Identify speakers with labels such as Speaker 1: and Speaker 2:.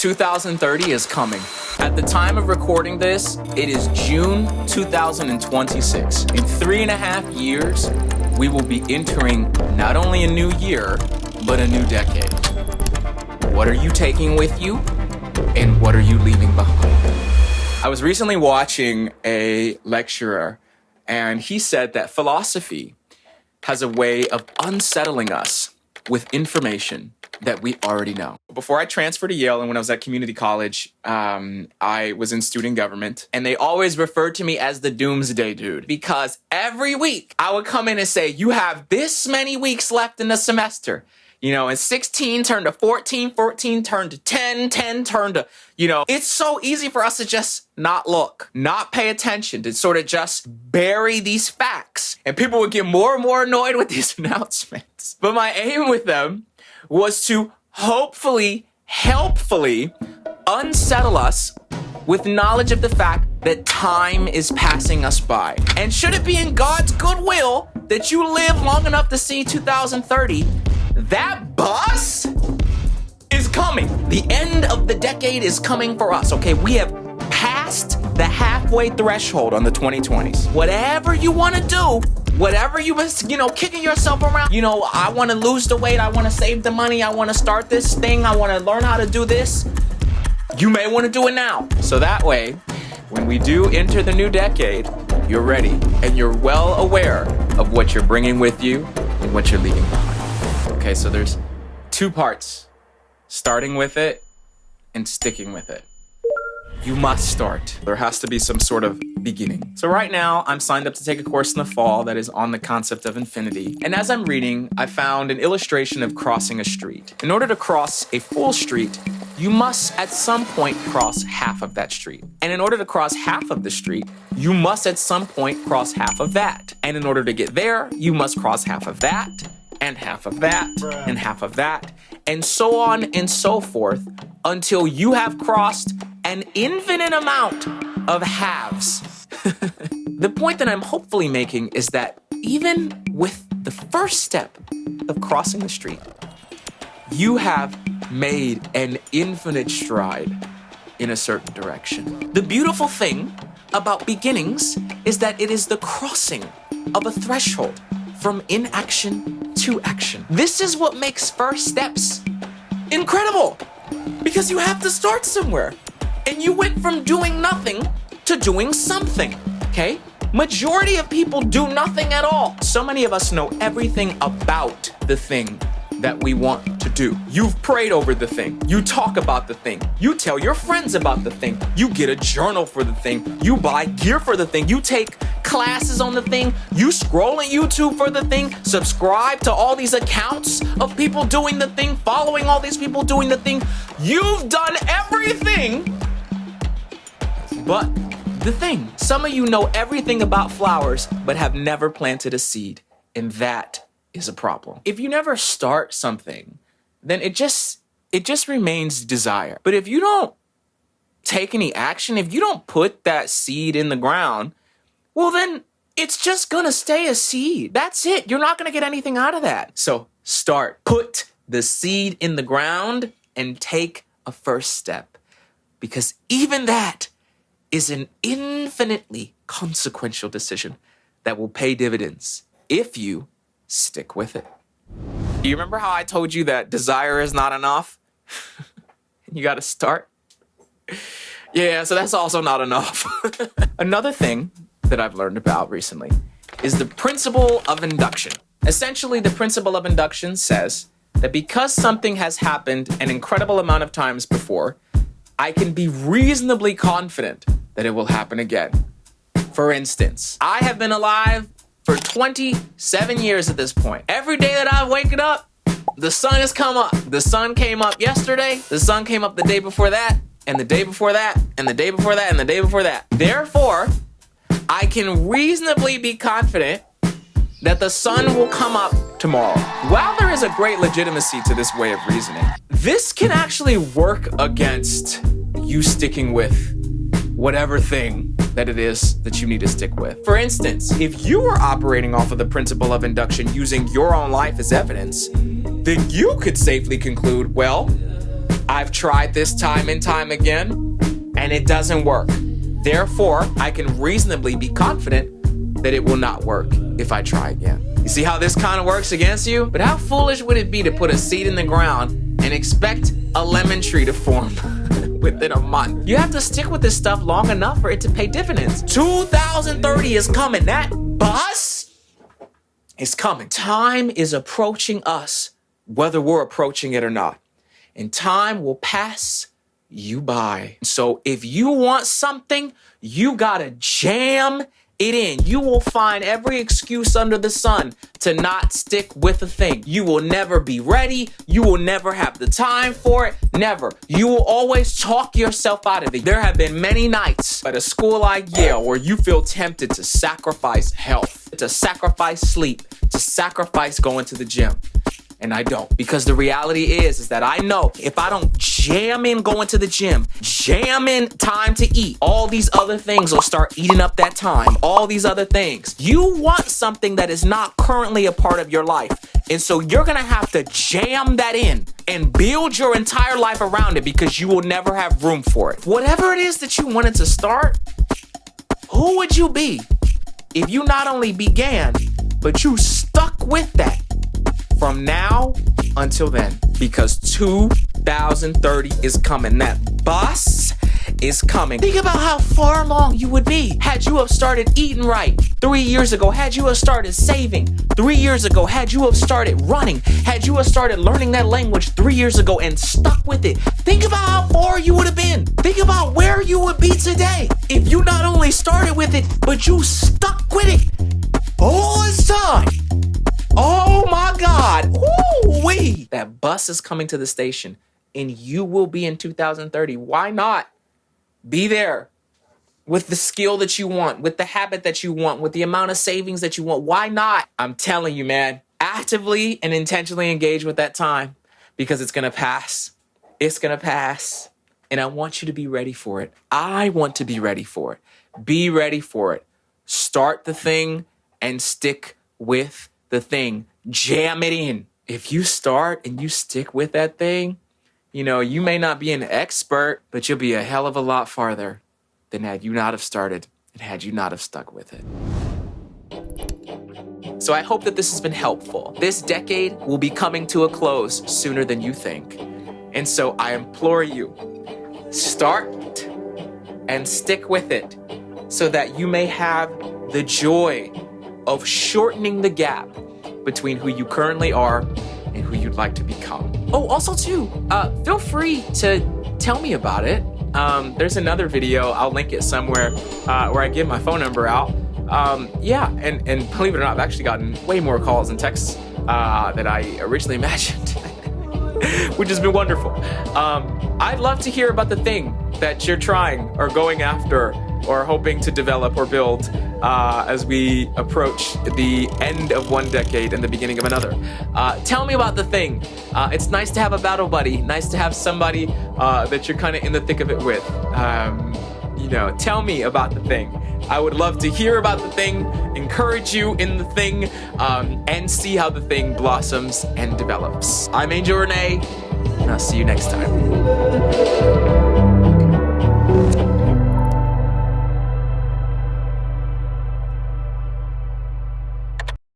Speaker 1: 2030 is coming. At the time of recording this, it is June 2026. In 3.5 years, we will be entering not only a new year, but a new decade. What are you taking with you, and what are you leaving behind? I was recently watching a lecturer, and he said that philosophy has a way of unsettling us with information that we already know. Before I transferred to Yale and when I was at community college, I was in student government, and they always referred to me as the doomsday dude because every week I would come in and say, you have this many weeks left in the semester. You know, and 16 turned to 14, 14 turned to 10, 10 turned to, it's so easy for us to just not look, not pay attention, to sort of just bury these facts. And people would get more and more annoyed with these announcements. But my aim with them was to hopefully, helpfully unsettle us with knowledge of the fact that time is passing us by. And should it be in God's goodwill that you live long enough to see 2030, that bus is coming. The end of the decade is coming for us, okay? We have passed the halfway threshold on the 2020s. Whatever you want to do, whatever you was, kicking yourself around, I want to lose the weight, I want to save the money, I want to start this thing, I want to learn how to do this, you may want to do it now. So that way, when we do enter the new decade, you're ready and you're well aware of what you're bringing with you and what you're leaving behind. Okay, so there's 2 parts, starting with it and sticking with it. You must start. There has to be some sort of beginning. So right now, I'm signed up to take a course in the fall that is on the concept of infinity. And as I'm reading, I found an illustration of crossing a street. In order to cross a full street, you must at some point cross half of that street. And in order to cross half of the street, you must at some point cross half of that. And in order to get there, you must cross half of that, and half of that, and half of that, and so on and so forth, until you have crossed an infinite amount of halves. The point that I'm hopefully making is that even with the first step of crossing the street, you have made an infinite stride in a certain direction. The beautiful thing about beginnings is that it is the crossing of a threshold from inaction to action. This is what makes first steps incredible, because you have to start somewhere. And you went from doing nothing to doing something, okay? Majority of people do nothing at all. So many of us know everything about the thing that we want to do. You've prayed over the thing. You talk about the thing. You tell your friends about the thing. You get a journal for the thing. You buy gear for the thing. You take classes on the thing. You scroll on YouTube for the thing. Subscribe to all these accounts of people doing the thing, following all these people doing the thing. You've done everything but the thing. Some of you know everything about flowers, but have never planted a seed. And that is a problem. If you never start something, then it just remains desire. But if you don't take any action, if you don't put that seed in the ground, well then it's just gonna stay a seed. That's it. You're not gonna get anything out of that. So start. Put the seed in the ground and take a first step. Because even that is an infinitely consequential decision that will pay dividends if you stick with it. Do you remember how I told you that desire is not enough? You gotta start. Yeah, so that's also not enough. Another thing that I've learned about recently is the principle of induction. Essentially, the principle of induction says that because something has happened an incredible amount of times before, I can be reasonably confident that it will happen again. For instance, I have been alive for 27 years at this point. Every day that I've waken up, the sun has come up. The sun came up yesterday, the sun came up the day before that, and the day before that, and the day before that, and the day before that. Therefore, I can reasonably be confident that the sun will come up tomorrow. While there is a great legitimacy to this way of reasoning, this can actually work against you sticking with whatever thing that it is that you need to stick with. For instance, if you were operating off of the principle of induction using your own life as evidence, then you could safely conclude, well, I've tried this time and time again, and it doesn't work. Therefore, I can reasonably be confident that it will not work if I try again. You see how this kind of works against you? But how foolish would it be to put a seed in the ground and expect a lemon tree to form within a month? You have to stick with this stuff long enough for it to pay dividends. 2030 is coming. That bus is coming. Time is approaching us, whether we're approaching it or not. And time will pass you by. So if you want something, you gotta jam it in. You will find every excuse under the sun to not stick with a thing. You will never be ready. You will never have the time for it. Never. You will always talk yourself out of it. There have been many nights at a school like Yale where you feel tempted to sacrifice health, to sacrifice sleep, to sacrifice going to the gym. And I don't, because the reality is that I know if I don't jam in going to the gym, jam in time to eat, all these other things will start eating up that time, all these other things. You want something that is not currently a part of your life. And so you're gonna have to jam that in and build your entire life around it because you will never have room for it. Whatever it is that you wanted to start, who would you be if you not only began, but you stuck with that from now until then? Because 2030 is coming. That bus is coming. Think about how far along you would be had you have started eating right 3 years ago, had you have started saving 3 years ago, had you have started running, had you have started learning that language 3 years ago and stuck with it. Think about how far you would have been. Think about where you would be today if you not only started with it, but you stuck with it all this time. Oh my God. Ooh-wee. That bus is coming to the station and you will be in 2030. Why not be there with the skill that you want, with the habit that you want, with the amount of savings that you want? Why not? I'm telling you, man, actively and intentionally engage with that time because it's going to pass. It's going to pass. And I want you to be ready for it. I want to be ready for it. Be ready for it. Start the thing and stick with the thing. Jam it in. If you start and you stick with that thing, you know, you may not be an expert, but you'll be a hell of a lot farther than had you not have started and had you not have stuck with it. So I hope that this has been helpful. This decade will be coming to a close sooner than you think. And so I implore you, start and stick with it so that you may have the joy of shortening the gap between who you currently are and who you'd like to become. Oh, also too, feel free to tell me about it. There's another video, I'll link it somewhere, where I give my phone number out. Yeah, and believe it or not, I've actually gotten way more calls and texts than I originally imagined, which has been wonderful. I'd love to hear about the thing that you're trying or going after or hoping to develop or build as we approach the end of one decade and the beginning of another. Tell me about the thing. It's nice to have a battle buddy, nice to have somebody that you're kind of in the thick of it with. You know, tell me about the thing. I would love to hear about the thing, encourage you in the thing, and see how the thing blossoms and develops. I'm Angel Renee, and I'll see you next time.